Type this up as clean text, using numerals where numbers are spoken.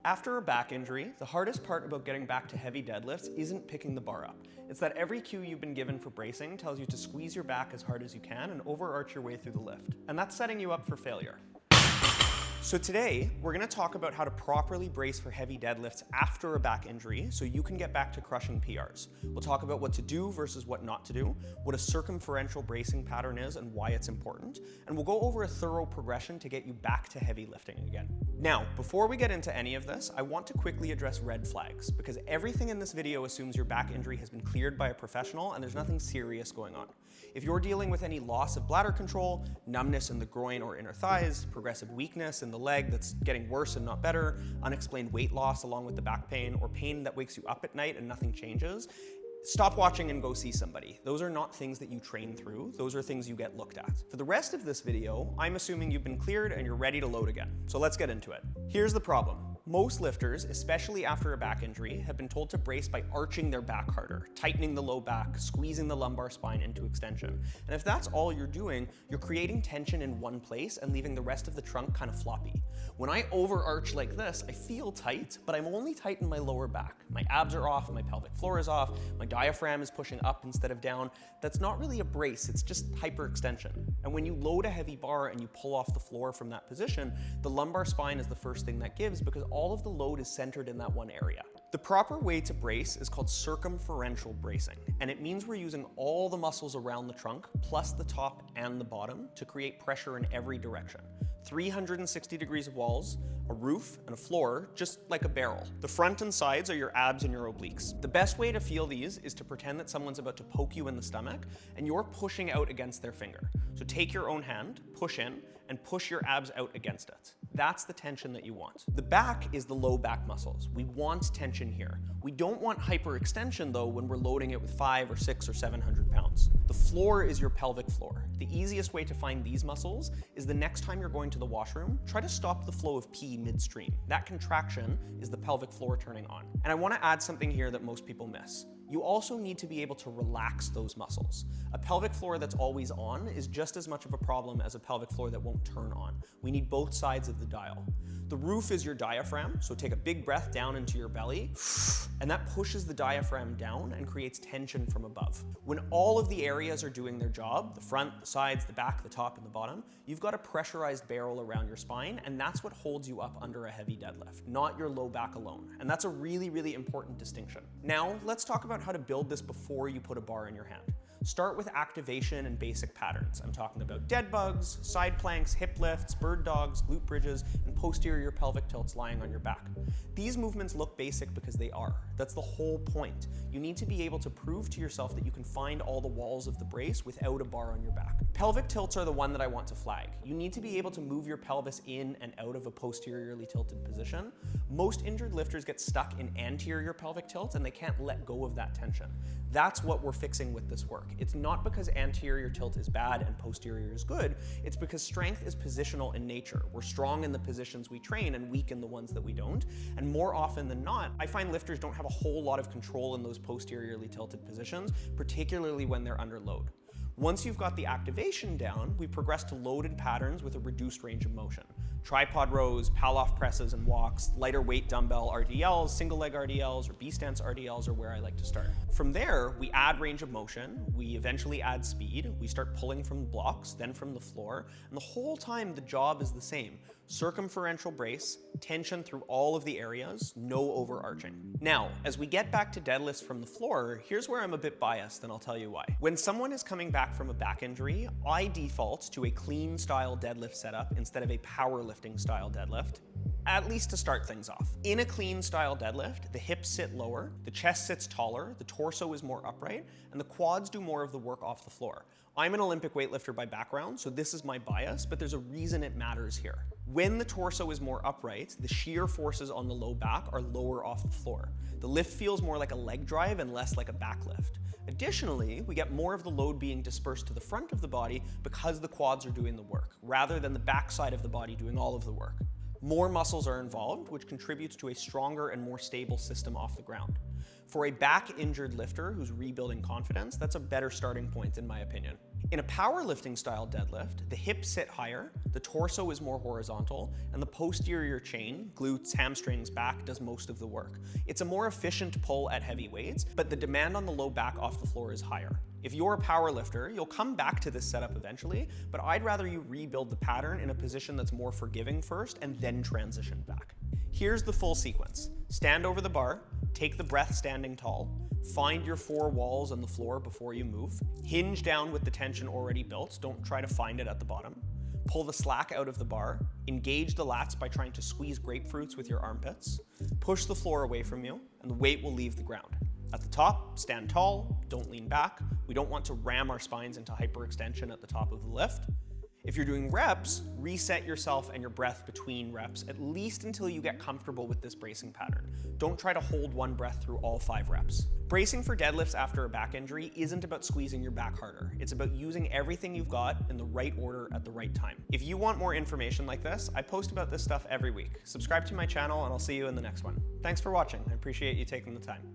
After a back injury, the hardest part about getting back to heavy deadlifts isn't picking the bar up. It's that every cue you've been given for bracing tells you to squeeze your back as hard as you can and overarch your way through the lift. And that's setting you up for failure. So today, we're going to talk about how to properly brace for heavy deadlifts after a back injury so you can get back to crushing PRs. We'll talk about what to do versus what not to do, what a circumferential bracing pattern is and why it's important, and we'll go over a thorough progression to get you back to heavy lifting again. Now, before we get into any of this, I want to quickly address red flags, because everything in this video assumes your back injury has been cleared by a professional and there's nothing serious going on. If you're dealing with any loss of bladder control, numbness in the groin or inner thighs, progressive weakness in the leg that's getting worse and not better, unexplained weight loss along with the back pain, or pain that wakes you up at night and nothing changes, stop watching and go see somebody. Those are not things that you train through. Those are things you get looked at. For the rest of this video, I'm assuming you've been cleared and you're ready to load again. So let's get into it. Here's the problem. Most lifters, especially after a back injury, have been told to brace by arching their back harder, tightening the low back, squeezing the lumbar spine into extension. And if that's all you're doing, you're creating tension in one place and leaving the rest of the trunk kind of floppy. When I overarch like this, I feel tight, but I'm only tight in my lower back. My abs are off, my pelvic floor is off, my diaphragm is pushing up instead of down. That's not really a brace, it's just hyperextension. And when you load a heavy bar and you pull off the floor from that position, the lumbar spine is the first thing that gives because all of the load is centered in that one area. The proper way to brace is called circumferential bracing, and it means we're using all the muscles around the trunk, plus the top and the bottom, to create pressure in every direction. 360 degrees of walls, a roof, and a floor, just like a barrel. The front and sides are your abs and your obliques. The best way to feel these is to pretend that someone's about to poke you in the stomach, and you're pushing out against their finger. So take your own hand, push in, and push your abs out against it. That's the tension that you want. The back is the low back muscles. We want tension here. We don't want hyperextension though when we're loading it with 5 or 6 or 700 pounds. The floor is your pelvic floor. The easiest way to find these muscles is the next time you're going to the washroom, try to stop the flow of pee midstream. That contraction is the pelvic floor turning on. And I want to add something here that most people miss. You also need to be able to relax those muscles. A pelvic floor that's always on is just as much of a problem as a pelvic floor that won't turn on. We need both sides of the dial. The roof is your diaphragm, so take a big breath down into your belly, and that pushes the diaphragm down and creates tension from above. When all of the areas are doing their job, the front, the sides, the back, the top, and the bottom, you've got a pressurized barrel around your spine, and that's what holds you up under a heavy deadlift, not your low back alone. And that's a really, really important distinction. Now, let's talk about how to build this before you put a bar in your hand. Start with activation and basic patterns. I'm talking about dead bugs, side planks, hip lifts, bird dogs, glute bridges, and posterior pelvic tilts lying on your back. These movements look basic because they are. That's the whole point. You need to be able to prove to yourself that you can find all the walls of the brace without a bar on your back. Pelvic tilts are the one that I want to flag. You need to be able to move your pelvis in and out of a posteriorly tilted position. Most injured lifters get stuck in anterior pelvic tilts and they can't let go of that tension. That's what we're fixing with this work. It's not because anterior tilt is bad and posterior is good, it's because strength is positional in nature. We're strong in the positions we train and weak in the ones that we don't. And more often than not, I find lifters don't have a whole lot of control in those posteriorly tilted positions, particularly when they're under load. Once you've got the activation down, we progress to loaded patterns with a reduced range of motion. Tripod rows, Palloff presses and walks, lighter weight dumbbell RDLs, single leg RDLs, or B-stance RDLs are where I like to start. From there, we add range of motion, we eventually add speed, we start pulling from the blocks, then from the floor, and the whole time the job is the same. Circumferential brace, tension through all of the areas, no overarching. Now, as we get back to deadlifts from the floor, here's where I'm a bit biased, and I'll tell you why. When someone is coming back from a back injury, I default to a clean style deadlift setup instead of a powerlifting style deadlift, at least to start things off. In a clean style deadlift, the hips sit lower, the chest sits taller, the torso is more upright, and the quads do more of the work off the floor. I'm an Olympic weightlifter by background, so this is my bias, but there's a reason it matters here. When the torso is more upright, the shear forces on the low back are lower off the floor. The lift feels more like a leg drive and less like a back lift. Additionally, we get more of the load being dispersed to the front of the body because the quads are doing the work, rather than the back side of the body doing all of the work. More muscles are involved, which contributes to a stronger and more stable system off the ground. For a back-injured lifter who's rebuilding confidence, that's a better starting point in my opinion. In a powerlifting style deadlift, the hips sit higher, the torso is more horizontal, and the posterior chain, glutes, hamstrings, back, does most of the work. It's a more efficient pull at heavy weights, but the demand on the low back off the floor is higher. If you're a powerlifter, you'll come back to this setup eventually, but I'd rather you rebuild the pattern in a position that's more forgiving first and then transition back. Here's the full sequence. Stand over the bar, take the breath standing tall, find your 4 walls on the floor before you move, hinge down with the tension already built, don't try to find it at the bottom, pull the slack out of the bar, engage the lats by trying to squeeze grapefruits with your armpits, push the floor away from you, and the weight will leave the ground. At the top, stand tall, don't lean back. We don't want to ram our spines into hyperextension at the top of the lift. If you're doing reps, reset yourself and your breath between reps, at least until you get comfortable with this bracing pattern. Don't try to hold one breath through all 5 reps. Bracing for deadlifts after a back injury isn't about squeezing your back harder. It's about using everything you've got in the right order at the right time. If you want more information like this, I post about this stuff every week. Subscribe to my channel and I'll see you in the next one. Thanks for watching. I appreciate you taking the time.